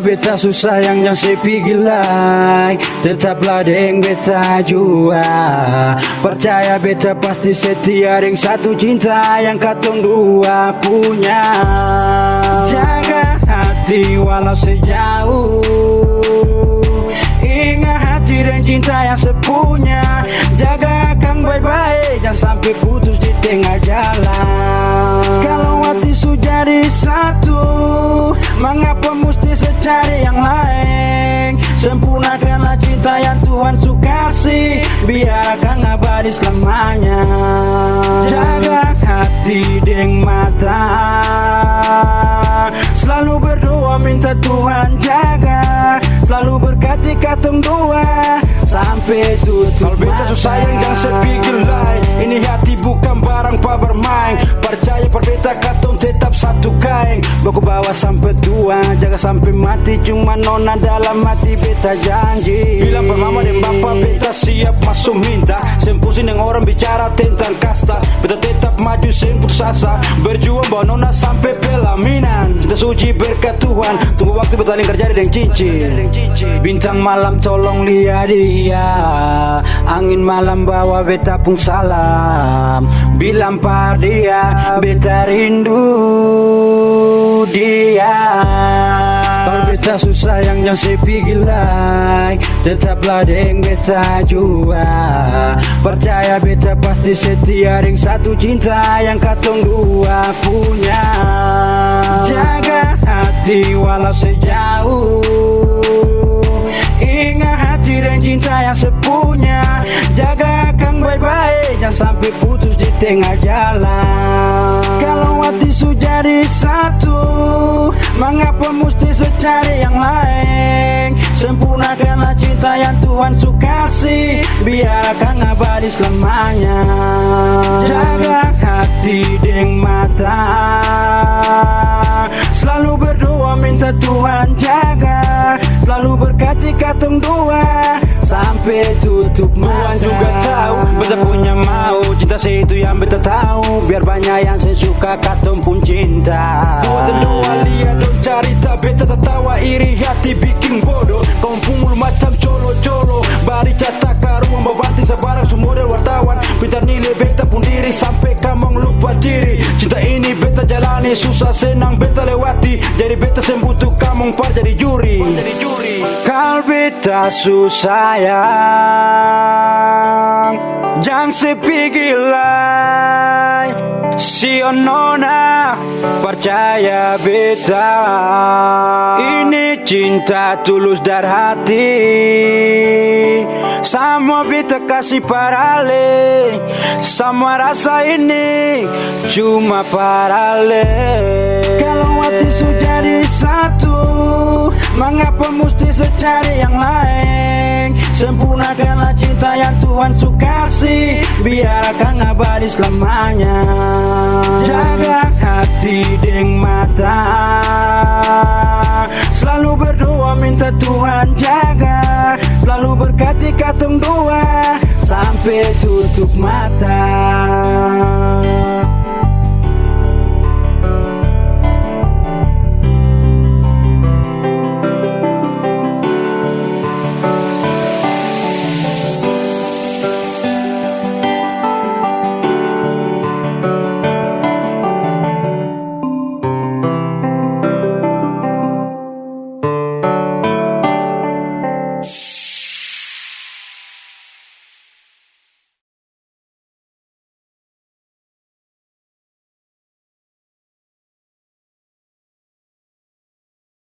beta susah yang sepi gilai, tetaplah deng beta jua. Percaya beta pasti setia deng satu cinta yang katong dua punya. Jaga hati walau sejauh, ingat hati dan cinta yang sepunya. Jaga akan baik-baik, jangan sampai putus di tengah jalan. Kalau hati sudah di satu, mengapa mesti secari yang lain? Sempurnakanlah cinta yang Tuhan suka kasih, biar akan abadi selamanya. Jaga hati deng mata, selalu berdoa minta Tuhan jaga, selalu berkati katong dua sampai tutup mata. Beta susah yang jangan sepi gelai, ini hati bukan barang pa bermain. Percaya per beta katong tetap satu kain, baku bawa sampai tua, jaga sampai mati. Cuma nona dalam hati beta janji, bilang per mama dan bapa beta siap masuk minta. Sempusin yang orang bicara tentang kasta, beta tetap maju sem putus asa, berjuang bawa nona sampai pelaminan. Kita suci berkat Tuhan, tunggu waktu beta lingkar jadi deng cincin. Bintang malam tolong lihat dia, angin malam bawa beta pun salam, bilang par dia beta rindu dia. Kalau beta susah yang sepi gilai, tetaplah deng beta jua. Percaya beta pasti setia deng satu cinta yang katong dua punya. Jaga hati walau sejauh, ingat hati dan cinta yang sepunya. Jaga akan baik-baik, jangan sampai putus di tengah jalan. Kalau hati sudah di satu, mengapa mesti secari yang lain? Sempurnakanlah cinta yang Tuhan suka kasih, biar akan abadi selamanya. Jaga hati deng mata, selalu berdoa minta Tuhan jaga, selalu berkati katong dua sampai tutup mata. Tuhan juga tahu beta punya mau, cinta itu yang beta tahu, biar banyak yang saya suka katong pun cinta. Tuhan doa lihat dong cerita beta tertawa, iri hati bikin bodoh. Kau pumul macam colo-colo, bari catak karuang babanting sebarang sumodel wartawan. Pintar nilai beta pun diri sampai kamong lupa diri. Cinta ini beta jalani, susah senang beta lewati, jadi beta sembutuh kamong par jadi juri. Kal beta susah yang jangan sepi gilai, si nona percaya beta ini cinta tulus dari hati. Sama beta kasih parale, sama rasa ini cuma parale. Kalau hati sudah di satu, mengapa mesti secari yang lain? Sempurnakanlah cinta yang Tuhan suka kasih, biar akan abadi selamanya. Jaga hati deng mata, selalu berdoa minta Tuhan jaga, selalu berkati katong dua sampai tutup mata.